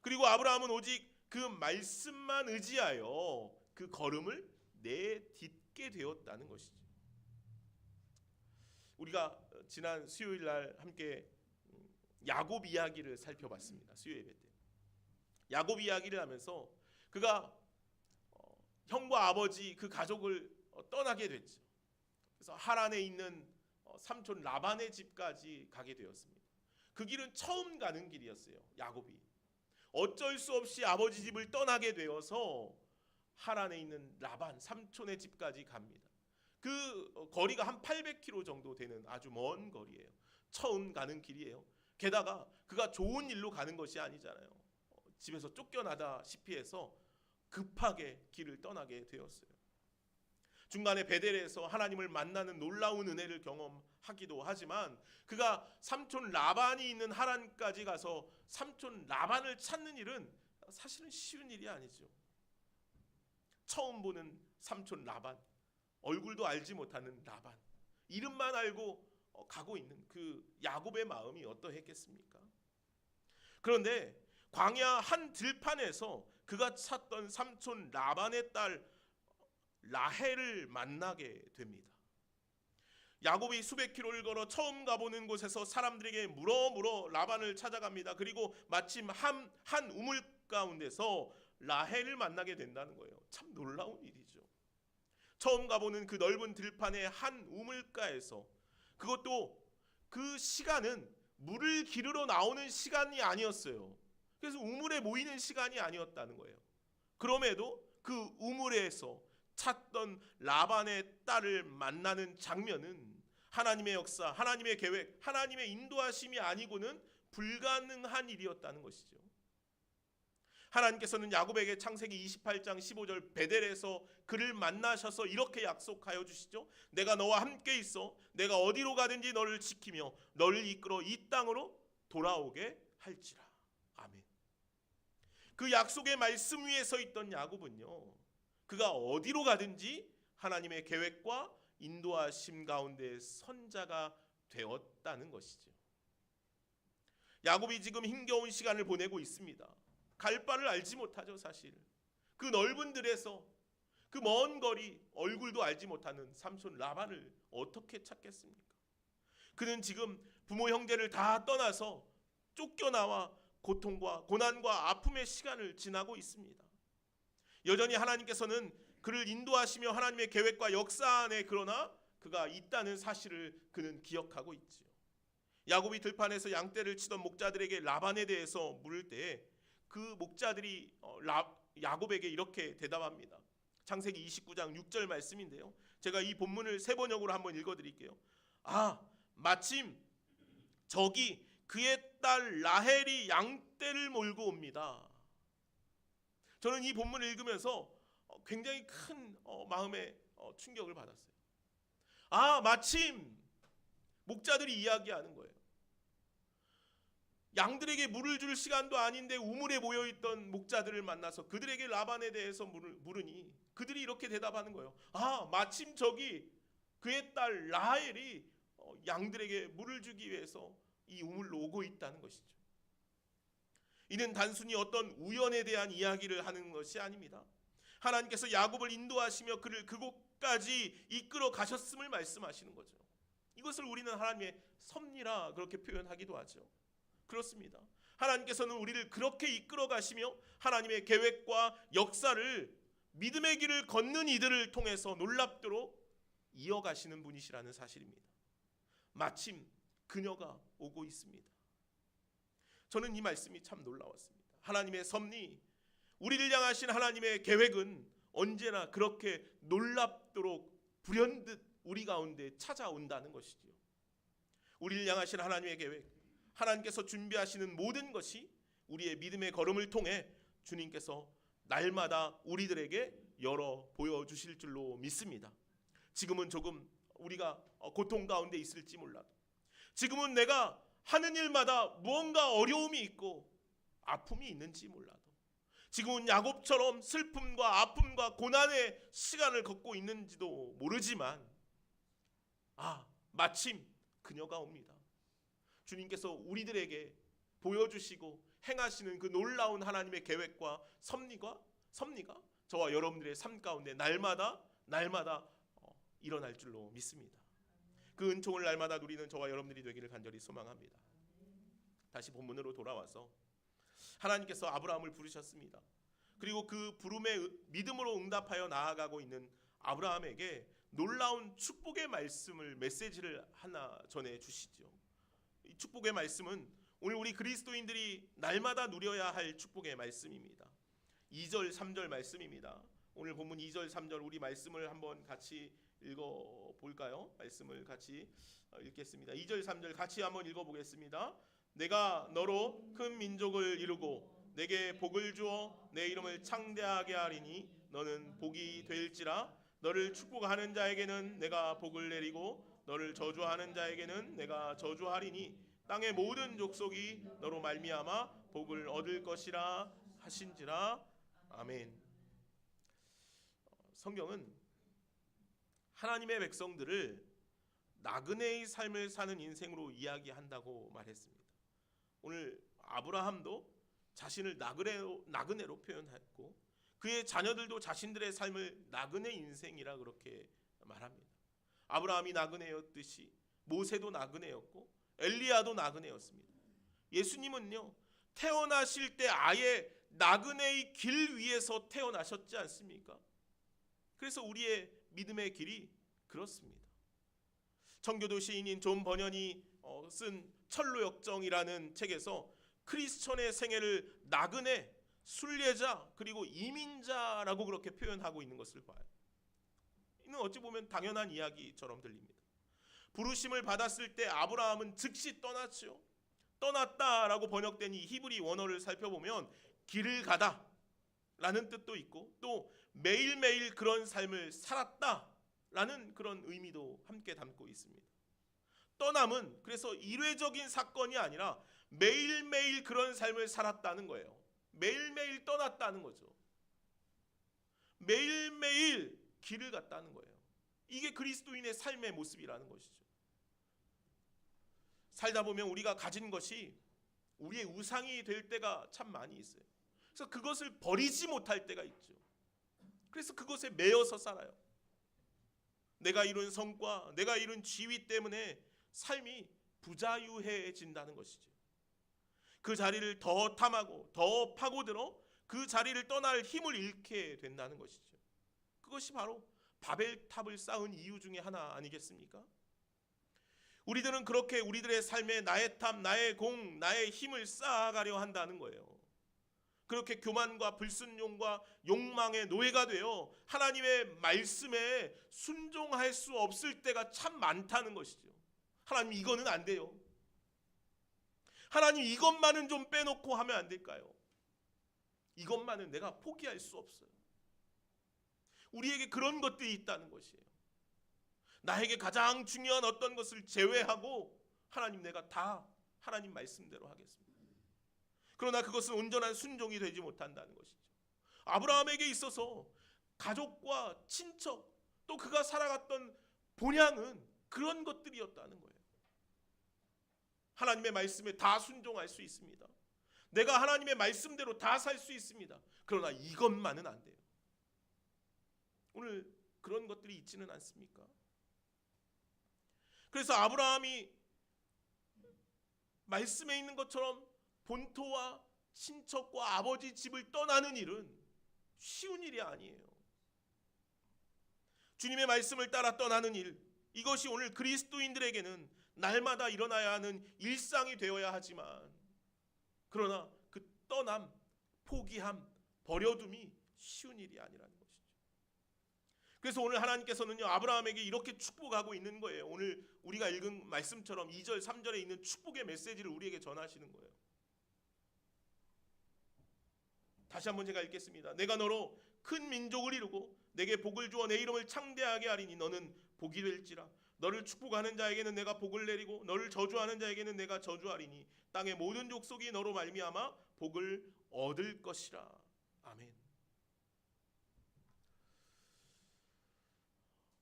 그리고 아브라함은 오직 그 말씀만 의지하여 그 걸음을 내딛게 되었다는 것이죠. 우리가 지난 수요일 날 함께 야곱 이야기를 살펴봤습니다. 수요 예배 때 야곱 이야기를 하면서 그가 형과 아버지 그 가족을 떠나게 됐죠. 그래서 하란에 있는 삼촌 라반의 집까지 가게 되었습니다. 그 길은 처음 가는 길이었어요. 야곱이 어쩔 수 없이 아버지 집을 떠나게 되어서 하란에 있는 라반 삼촌의 집까지 갑니다. 그 거리가 한 800km 정도 되는 아주 먼 거리예요. 처음 가는 길이에요. 게다가 그가 좋은 일로 가는 것이 아니잖아요. 집에서 쫓겨나다시피 해서 급하게 길을 떠나게 되었어요. 중간에 베델에서 하나님을 만나는 놀라운 은혜를 경험하기도 하지만 그가 삼촌 라반이 있는 하란까지 가서 삼촌 라반을 찾는 일은 사실은 쉬운 일이 아니죠. 처음 보는 삼촌 라반, 얼굴도 알지 못하는 라반, 이름만 알고 가고 있는 그 야곱의 마음이 어떠했겠습니까? 그런데 광야 한 들판에서 그가 찾던 삼촌 라반의 딸 라헬을 만나게 됩니다. 야곱이 수백 킬로를 걸어 처음 가보는 곳에서 사람들에게 물어 라반을 찾아갑니다. 그리고 마침 한 우물 가운데서 라헬을 만나게 된다는 거예요. 참 놀라운 일이죠. 처음 가보는 그 넓은 들판의 한 우물가에서, 그것도 그 시간은 물을 기르러 나오는 시간이 아니었어요. 그래서 우물에 모이는 시간이 아니었다는 거예요. 그럼에도 그 우물에서 찾던 라반의 딸을 만나는 장면은 하나님의 역사, 하나님의 계획, 하나님의 인도하심이 아니고는 불가능한 일이었다는 것이죠. 하나님께서는 야곱에게 창세기 28장 15절 베델에서 그를 만나셔서 이렇게 약속하여 주시죠. 내가 너와 함께 있어 내가 어디로 가든지 너를 지키며 너를 이끌어 이 땅으로 돌아오게 할지라. 아멘. 그 약속의 말씀 위에 서 있던 야곱은요, 그가 어디로 가든지 하나님의 계획과 인도하심 가운데 선자가 되었다는 것이죠. 야곱이 지금 힘겨운 시간을 보내고 있습니다. 갈 바를 알지 못하죠. 사실 그 넓은 들에서 그 먼 거리, 얼굴도 알지 못하는 삼손 라반을 어떻게 찾겠습니까? 그는 지금 부모 형제를 다 떠나서 쫓겨나와 고통과 고난과 아픔의 시간을 지나고 있습니다. 여전히 하나님께서는 그를 인도하시며 하나님의 계획과 역사 안에 그러나 그가 있다는 사실을 그는 기억하고 있지요. 야곱이 들판에서 양떼를 치던 목자들에게 라반에 대해서 물을 때 그 목자들이 야곱에게 이렇게 대답합니다. 창세기 29장 6절 말씀인데요. 제가 이 본문을 세 번역으로 한번 읽어드릴게요. 마침 저기 그의 딸 라헬이 양떼를 몰고 옵니다. 저는 이 본문을 읽으면서 굉장히 큰 마음의 충격을 받았어요. 마침 목자들이 이야기하는 거예요. 양들에게 물을 줄 시간도 아닌데 우물에 모여있던 목자들을 만나서 그들에게 라반에 대해서 물으니 그들이 이렇게 대답하는 거예요. 마침 저기 그의 딸 라헬이 양들에게 물을 주기 위해서 이 우물로 오고 있다는 것이죠. 이는 단순히 어떤 우연에 대한 이야기를 하는 것이 아닙니다. 하나님께서 야곱을 인도하시며 그를 그곳까지 이끌어 가셨음을 말씀하시는 거죠. 이것을 우리는 하나님의 섭리라 그렇게 표현하기도 하죠. 그렇습니다. 하나님께서는 우리를 그렇게 이끌어 가시며 하나님의 계획과 역사를 믿음의 길을 걷는 이들을 통해서 놀랍도록 이어가시는 분이시라는 사실입니다. 마침 그녀가 오고 있습니다. 저는 이 말씀이 참 놀라웠습니다. 하나님의 섭리, 우리를 향하신 하나님의 계획은 언제나 그렇게 놀랍도록 불현듯 우리 가운데 찾아온다는 것이지요. 우리를 향하신 하나님의 계획, 하나님께서 준비하시는 모든 것이 우리의 믿음의 걸음을 통해 주님께서 날마다 우리들에게 열어 보여주실 줄로 믿습니다. 지금은 조금 우리가 고통 가운데 있을지 몰라도, 지금은 내가 하는 일마다 무언가 어려움이 있고 아픔이 있는지 몰라도, 지금은 야곱처럼 슬픔과 아픔과 고난의 시간을 걷고 있는지도 모르지만 마침 그녀가 옵니다. 주님께서 우리들에게 보여주시고 행하시는 그 놀라운 하나님의 계획과 섭리가 저와 여러분들의 삶 가운데 날마다 일어날 줄로 믿습니다. 그 은총을 날마다 누리는 저와 여러분들이 되기를 간절히 소망합니다. 다시 본문으로 돌아와서 하나님께서 아브라함을 부르셨습니다. 그리고 그 부름에 믿음으로 응답하여 나아가고 있는 아브라함에게 놀라운 축복의 말씀을, 메시지를 하나 전해 주시죠. 이 축복의 말씀은 오늘 우리 그리스도인들이 날마다 누려야 할 축복의 말씀입니다. 2절 3절 말씀입니다. 오늘 본문 2절 3절 우리 말씀을 한번 같이 읽어볼까요? 말씀을 같이 읽겠습니다. 2절 3절 같이 한번 읽어보겠습니다. 내가 너로 큰 민족을 이루고 내게 복을 주어 내 이름을 창대하게 하리니 너는 복이 될지라. 너를 축복하는 자에게는 내가 복을 내리고 너를 저주하는 자에게는 내가 저주하리니 땅의 모든 족속이 너로 말미암아 복을 얻을 것이라 하신지라. 아멘. 성경은 하나님의 백성들을 나그네의 삶을 사는 인생으로 이야기한다고 말했습니다. 오늘 아브라함도 자신을 나그네로 표현했고 그의 자녀들도 자신들의 삶을 나그네 인생이라 그렇게 말합니다. 아브라함이 나그네였듯이 모세도 나그네였고 엘리야도 나그네였습니다. 예수님은요, 태어나실 때 아예 나그네의 길 위에서 태어나셨지 않습니까? 그래서 우리의 믿음의 길이 그렇습니다. 청교도 시인인 존 버년이 쓴 철로역정이라는 책에서 크리스천의 생애를 나그네, 순례자 그리고 이민자라고 그렇게 표현하고 있는 것을 봐요. 이는 어찌 보면 당연한 이야기처럼 들립니다. 부르심을 받았을 때 아브라함은 즉시 떠났죠. 떠났다라고 번역된 이 히브리 원어를 살펴보면 길을 가다 라는 뜻도 있고 또 매일매일 그런 삶을 살았다라는 그런 의미도 함께 담고 있습니다. 떠남은 그래서 일회적인 사건이 아니라 매일매일 그런 삶을 살았다는 거예요. 매일매일 떠났다는 거죠. 매일매일 길을 갔다는 거예요. 이게 그리스도인의 삶의 모습이라는 것이죠. 살다 보면 우리가 가진 것이 우리의 우상이 될 때가 참 많이 있어요. 그래서 그것을 버리지 못할 때가 있죠. 그래서 그것에 매여서 살아요. 내가 이룬 성과, 내가 이룬 지위 때문에 삶이 부자유해진다는 것이죠. 그 자리를 더 탐하고 더 파고들어 그 자리를 떠날 힘을 잃게 된다는 것이죠. 그것이 바로 바벨탑을 쌓은 이유 중에 하나 아니겠습니까? 우리들은 그렇게 우리들의 삶에 나의 탑, 나의 공, 나의 힘을 쌓아가려 한다는 거예요. 그렇게 교만과 불순종과 욕망의 노예가 되어 하나님의 말씀에 순종할 수 없을 때가 참 많다는 것이죠. 하나님, 이거는 안 돼요. 하나님, 이것만은 좀 빼놓고 하면 안 될까요? 이것만은 내가 포기할 수 없어요. 우리에게 그런 것들이 있다는 것이에요. 나에게 가장 중요한 어떤 것을 제외하고 하나님, 내가 다 하나님 말씀대로 하겠습니다. 그러나 그것은 온전한 순종이 되지 못한다는 것이죠. 아브라함에게 있어서 가족과 친척, 또 그가 살아갔던 본향은 그런 것들이었다는 거예요. 하나님의 말씀에 다 순종할 수 있습니다. 내가 하나님의 말씀대로 다 살 수 있습니다. 그러나 이것만은 안 돼요. 오늘 그런 것들이 있지는 않습니까? 그래서 아브라함이 말씀에 있는 것처럼 본토와 친척과 아버지 집을 떠나는 일은 쉬운 일이 아니에요. 주님의 말씀을 따라 떠나는 일, 이것이 오늘 그리스도인들에게는 날마다 일어나야 하는 일상이 되어야 하지만, 그러나 그 떠남, 포기함, 버려둠이 쉬운 일이 아니라는 것이죠. 그래서 오늘 하나님께서는요, 아브라함에게 이렇게 축복하고 있는 거예요. 오늘 우리가 읽은 말씀처럼 2절, 3절에 있는 축복의 메시지를 우리에게 전하시는 거예요. 다시 한번 제가 읽겠습니다. 내가 너로 큰 민족을 이루고 내게 복을 주어 내 이름을 창대하게 하리니 너는 복이 될지라. 너를 축복하는 자에게는 내가 복을 내리고 너를 저주하는 자에게는 내가 저주하리니 땅의 모든 족속이 너로 말미암아 복을 얻을 것이라. 아멘.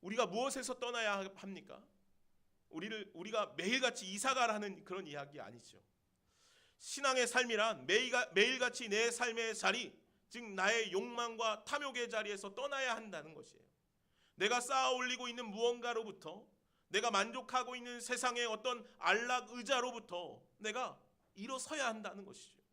우리가 무엇에서 떠나야 합니까? 우리가 매일같이 이사가라는 그런 이야기 아니죠. 신앙의 삶이란 매일같이 내 삶의 자리, 즉 나의 욕망과 탐욕의 자리에서 떠나야 한다는 것이에요. 내가 쌓아 올리고 있는 무언가로부터, 내가 만족하고 있는 세상의 어떤 안락 의자로부터 내가 일어서야 한다는 것이죠.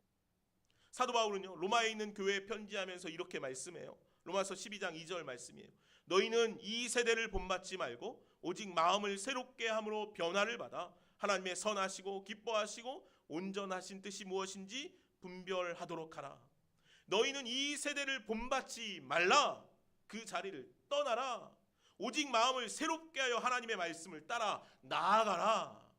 사도 바울은요, 로마에 있는 교회에 편지하면서 이렇게 말씀해요. 로마서 12장 2절 말씀이에요. 너희는 이 세대를 본받지 말고 오직 마음을 새롭게 함으로 변화를 받아 하나님의 선하시고 기뻐하시고 온전하신 뜻이 무엇인지 분별하도록 하라. 너희는 이 세대를 본받지 말라. 그 자리를 떠나라. 오직 마음을 새롭게 하여 하나님의 말씀을 따라 나아가라.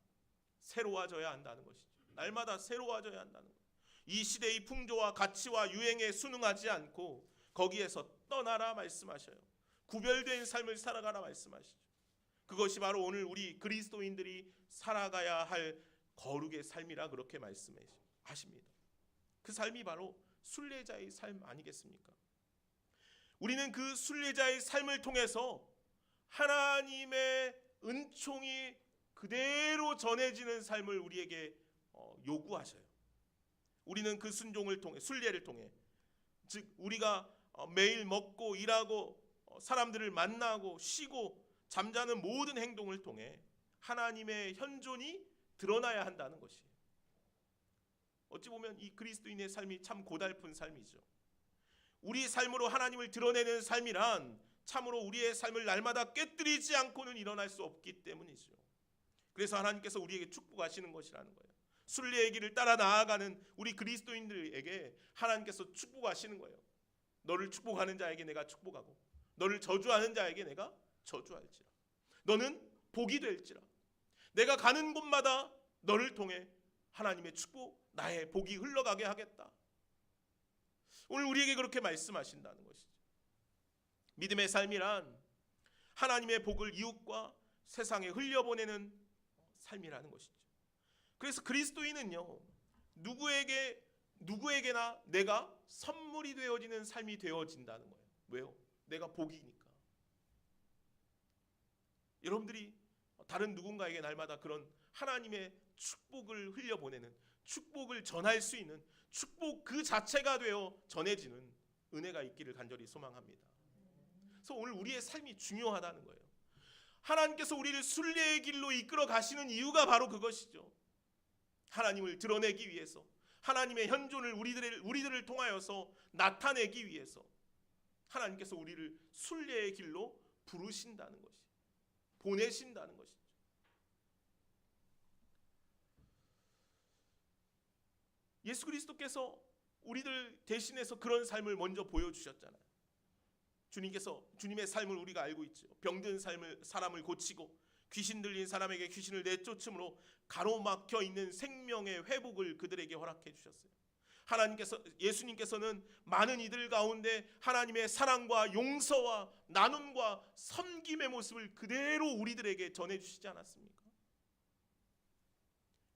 새로워져야 한다는 것이죠. 날마다 새로워져야 한다는 것. 이 시대의 풍조와 가치와 유행에 순응하지 않고 거기에서 떠나라 말씀하셔요. 구별된 삶을 살아가라 말씀하시죠. 그것이 바로 오늘 우리 그리스도인들이 살아가야 할 거룩의 삶이라 그렇게 말씀하십니다. 그 삶이 바로 순례자의 삶 아니겠습니까? 우리는 그 순례자의 삶을 통해서 하나님의 은총이 그대로 전해지는 삶을 우리에게 요구하셔요. 우리는 그 순종을 통해, 순례를 통해, 즉 우리가 매일 먹고 일하고 사람들을 만나고 쉬고 잠자는 모든 행동을 통해 하나님의 현존이 드러나야 한다는 것이에요. 어찌 보면 이 그리스도인의 삶이 참 고달픈 삶이죠. 우리 삶으로 하나님을 드러내는 삶이란 참으로 우리의 삶을 날마다 깨뜨리지 않고는 일어날 수 없기 때문이죠. 그래서 하나님께서 우리에게 축복하시는 것이라는 거예요. 순례의 길을 따라 나아가는 우리 그리스도인들에게 하나님께서 축복하시는 거예요. 너를 축복하는 자에게 내가 축복하고 너를 저주하는 자에게 내가 저주할지라. 너는 복이 될지라. 내가 가는 곳마다 너를 통해 하나님의 축복, 나의 복이 흘러가게 하겠다. 오늘 우리에게 그렇게 말씀하신다는 것이죠. 믿음의 삶이란 하나님의 복을 이웃과 세상에 흘려보내는 삶이라는 것이죠. 그래서 그리스도인은요, 누구에게나 내가 선물이 되어지는 삶이 되어진다는 거예요. 왜요? 내가 복이니까. 여러분들이 다른 누군가에게 날마다 그런 하나님의 축복을 흘려보내는, 축복을 전할 수 있는, 축복 그 자체가 되어 전해지는 은혜가 있기를 간절히 소망합니다. 그래서 오늘 우리의 삶이 중요하다는 거예요. 하나님께서 우리를 순례의 길로 이끌어 가시는 이유가 바로 그것이죠. 하나님을 드러내기 위해서, 하나님의 현존을 우리들을 통하여서 나타내기 위해서 하나님께서 우리를 순례의 길로 부르신다는 것이, 보내신다는 것이죠. 예수 그리스도께서 우리들 대신해서 그런 삶을 먼저 보여주셨잖아요. 주님의 삶을 우리가 알고 있죠. 병든 사람을 고치고 귀신 들린 사람에게 귀신을 내쫓음으로 가로막혀 있는 생명의 회복을 그들에게 허락해 주셨어요. 예수님께서는 많은 이들 가운데 하나님의 사랑과 용서와 나눔과 섬김의 모습을 그대로 우리들에게 전해주시지 않았습니까?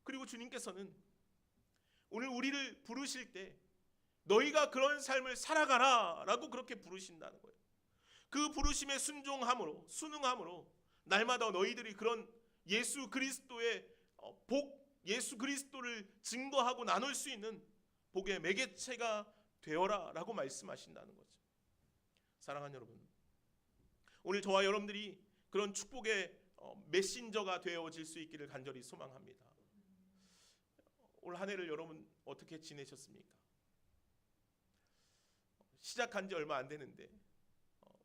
그리고 주님께서는 오늘 우리를 부르실 때 너희가 그런 삶을 살아가라 라고 그렇게 부르신다는 거예요. 그 부르심에 순종함으로, 순응함으로 날마다 너희들이 그런 예수 그리스도의 예수 그리스도를 증거하고 나눌 수 있는 복의 매개체가 되어라 라고 말씀하신다는 거죠. 사랑하는 여러분, 오늘 저와 여러분들이 그런 축복의 메신저가 되어질 수 있기를 간절히 소망합니다. 올 한 해를 여러분 어떻게 지내셨습니까? 시작한 지 얼마 안 되는데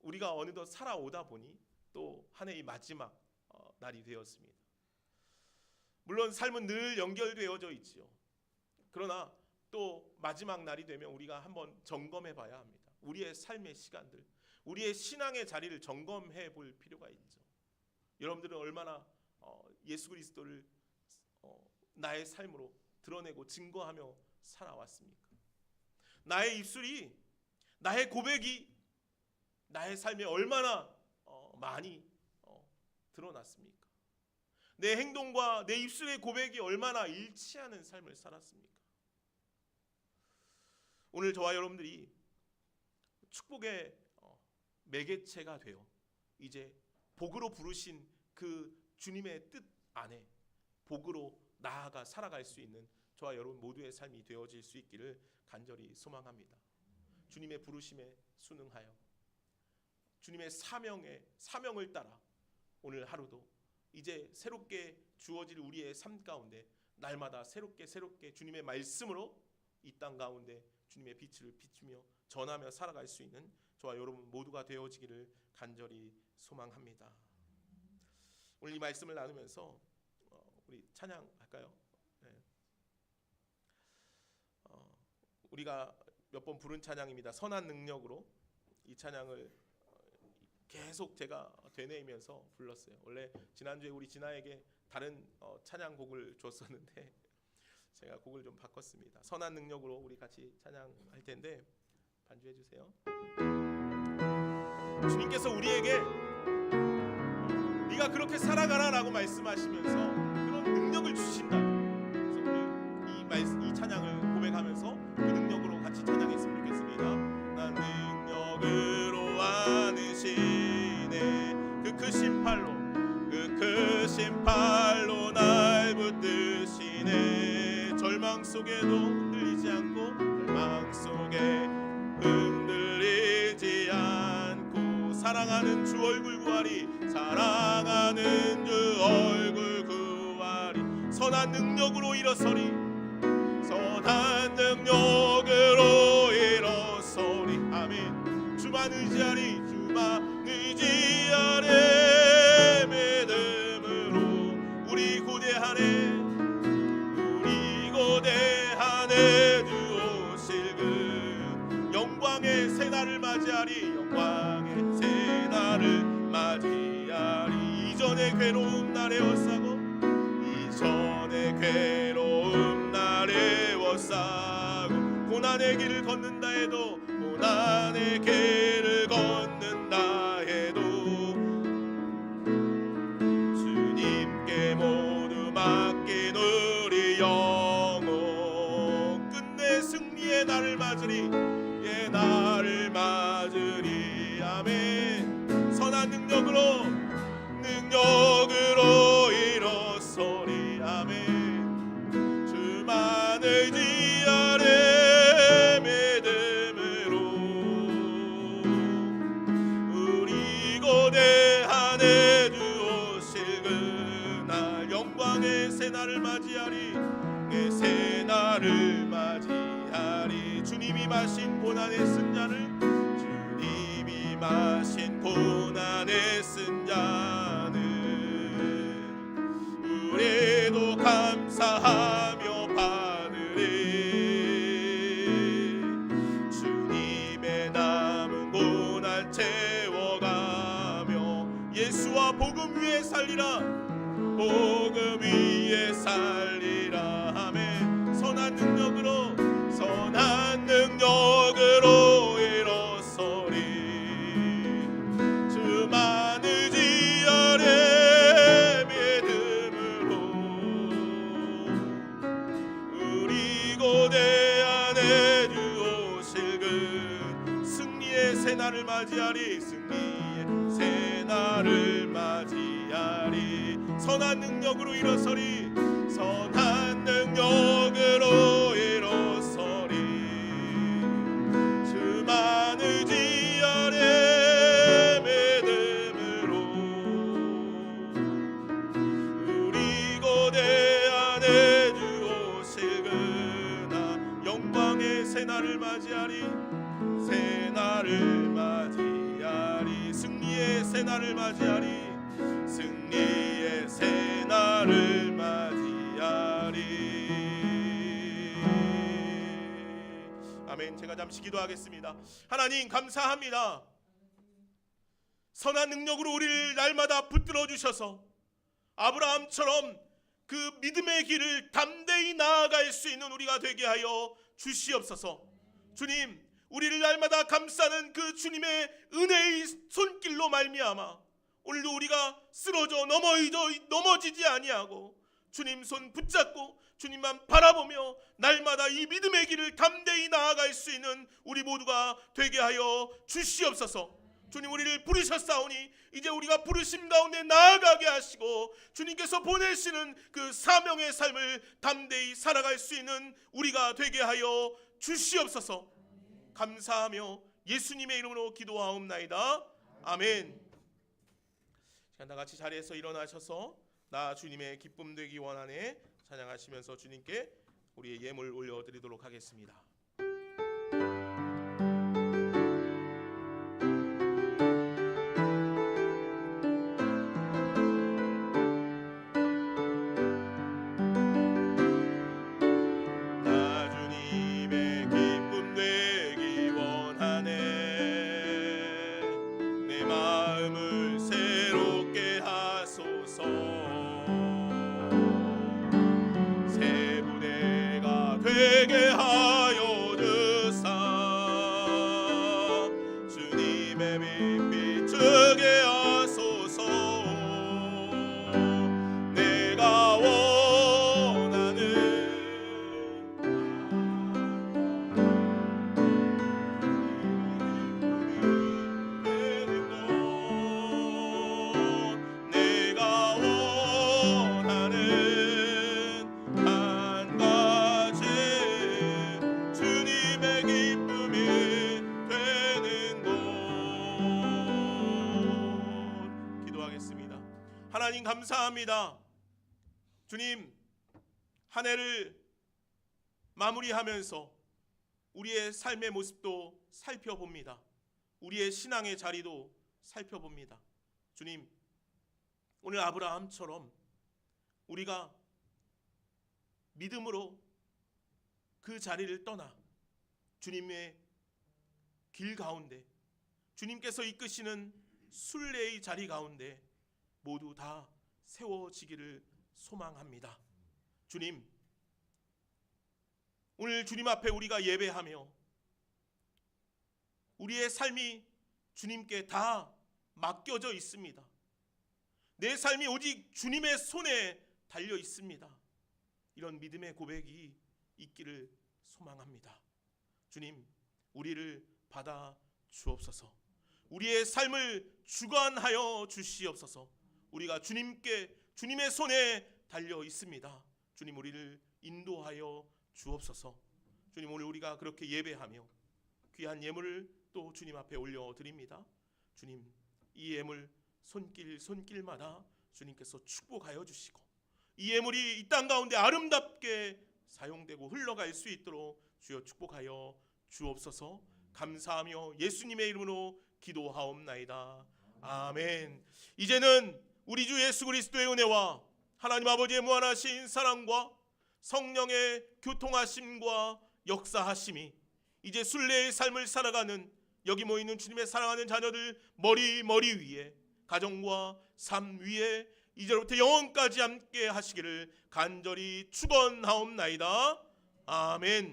우리가 어느덧 살아오다 보니 또 한 해의 마지막 날이 되었습니다. 물론 삶은 늘 연결되어져 있지요. 그러나 또 마지막 날이 되면 우리가 한번 점검해 봐야 합니다. 우리의 삶의 시간들, 우리의 신앙의 자리를 점검해 볼 필요가 있죠. 여러분들은 얼마나 예수 그리스도를 나의 삶으로 드러내고 증거하며 살아왔습니까? 나의 입술이, 나의 고백이 나의 삶에 얼마나 많이 드러났습니까? 내 행동과 내 입술의 고백이 얼마나 일치하는 삶을 살았습니까? 오늘 저와 여러분들이 축복의 매개체가 되어 이제 복으로 부르신 그 주님의 뜻 안에 복으로 나아가 살아갈 수 있는 저와 여러분 모두의 삶이 되어질 수 있기를 간절히 소망합니다. 주님의 부르심에 순응하여 주님의 사명을 따라 오늘 하루도 이제 새롭게 주어질 우리의 삶 가운데 날마다 새롭게 주님의 말씀으로 이 땅 가운데 주님의 빛을 비추며 전하며 살아갈 수 있는 저와 여러분 모두가 되어지기를 간절히 소망합니다. 오늘 이 말씀을 나누면서 우리 찬양할까요? 네. 우리가 몇 번 부른 찬양입니다. 선한 능력으로. 이 찬양을 계속 제가 되뇌이면서 불렀어요. 원래 지난주에 우리 진아에게 다른 찬양곡을 줬었는데 제가 곡을 좀 바꿨습니다. 선한 능력으로 우리 같이 찬양할 텐데 반주해 주세요. 주님께서 우리에게 네가 그렇게 살아가라라고 말씀하시면서 그런 능력을 주신다. 그래서 우리 이 찬양을 고백하면서 그 능력으로 같이 찬양했으면 좋겠습니다. 난 능력으로 안으시네 그 크신 팔로 날 붙드시네 절망 속에도 흔들리지 않고 절망 속에 흔들리지 않고 사랑하는 주 얼굴 구하리 사랑하는 주 얼굴 구하리 선한 능력으로 일어서리 선한 능력으로 일어서리 아멘 주만 의지하리 주만 의지하리 믿음으로 우리 고대하네 주 오실 그 영광의 새날을 맞이하리 영광의 새날을 맞이하리 이전의 괴로움 날 에워싸고 이전의 괴로움 날 에워싸고 고난의 길을 걷는다 해도 고난의 길을 걷는다 해도 주님께 모두 맡긴 우리 영혼 끝내 승리의 날을 맞으리 예 날을 맞으리 아멘 선한 능력으로 일어서리 아멘 주만 의지하리 믿음으로 우리 고대한 주 오실 그날 영광의 새날을 맞이하리 새 날을 맞이하리 주님이 마신 고난의 쓴 잔을 주님이 마신 고난의 쓴 잔을 우리도 감사하며 받으리. 주님의 남은 고난 채워가며 예수와 복음 위에 살리라. 복음 위에 살리라. 아멘. 선한 능력으로 일어서리. 주만 의지하래 믿음으로 우리 고대 안에 주 오실 그 승리의 새날을 맞이하리. 승리의 새날을 맞이하리. 선한 능력으로 일어서리. 선한 능력으로 일어서리. 주만 의지하래 믿음으로 우리 고대 안에 주 오실 그나 영광의 새날을 맞이하리. 새날을 맞이하리. 승리의 새날을 맞이하리. 승리의 새날을 맞이하리. 아멘. 제가 잠시 기도하겠습니다. 하나님 감사합니다. 선한 능력으로 우리를 날마다 붙들어 주셔서 아브라함처럼 그 믿음의 길을 담대히 나아갈 수 있는 우리가 되게 하여 주시옵소서. 주님, 우리를 날마다 감싸는 그 주님의 은혜의 손길로 말미암아 오늘도 우리가 쓰러져 넘어지지 아니하고 주님 손 붙잡고 주님만 바라보며 날마다 이 믿음의 길을 담대히 나아갈 수 있는 우리 모두가 되게 하여 주시옵소서. 주님, 우리를 부르셨사오니 이제 우리가 부르심 가운데 나아가게 하시고 주님께서 보내시는 그 사명의 삶을 담대히 살아갈 수 있는 우리가 되게 하여 주시옵소서. 감사하며 예수님의 이름으로 기도하옵나이다. 아멘. 다 같이 자리에서 일어나셔서 나 주님의 기쁨 되기 원하네 찬양하시면서 주님께 우리의 예물 올려드리도록 하겠습니다. 나 주님의 기쁨 되기 원하네. 내 마음을 새롭게 하소서. 새 부대가 되게 하여 주사. 주님의 빛 비추게 하소서. 내가 원하는 내가 원하는 한 가지 주님의 기쁨이 되는 곳. 기도하겠습니다. 하나님 감사합니다. 주님, 한 해를 마무리하면서 우리의 삶의 모습도 살펴봅니다. 우리의 신앙의 자리도 살펴봅니다. 주님, 오늘 아브라함처럼 우리가 믿음으로 그 자리를 떠나 주님의 길 가운데 주님께서 이끄시는 순례의 자리 가운데 모두 다 세워지기를 소망합니다. 주님, 오늘 주님 앞에 우리가 예배하며 우리의 삶이 주님께 다 맡겨져 있습니다. 내 삶이 오직 주님의 손에 달려 있습니다. 이런 믿음의 고백이 있기를 소망합니다. 주님, 우리를 받아 주옵소서. 우리의 삶을 주관하여 주시옵소서. 우리가 주님의 손에 달려 있습니다. 주님, 우리를 인도하여 주옵소서. 주님, 오늘 우리가 그렇게 예배하며 귀한 예물을 또 주님 앞에 올려드립니다. 주님, 이 예물 손길마다 주님께서 축복하여 주시고 이 예물이 이 땅 가운데 아름답게 사용되고 흘러갈 수 있도록 주여 축복하여 주옵소서. 감사하며 예수님의 이름으로 기도하옵나이다. 아멘. 이제는 우리 주 예수 그리스도의 은혜와 하나님 아버지의 무한하신 사랑과 성령의 교통하심과 역사하심이 이제 순례의 삶을 살아가는 여기 모이는 주님의 사랑하는 자녀들 머리 위에, 가정과 삶 위에 이제로부터 영원까지 함께 하시기를 간절히 축원하옵나이다. 아멘.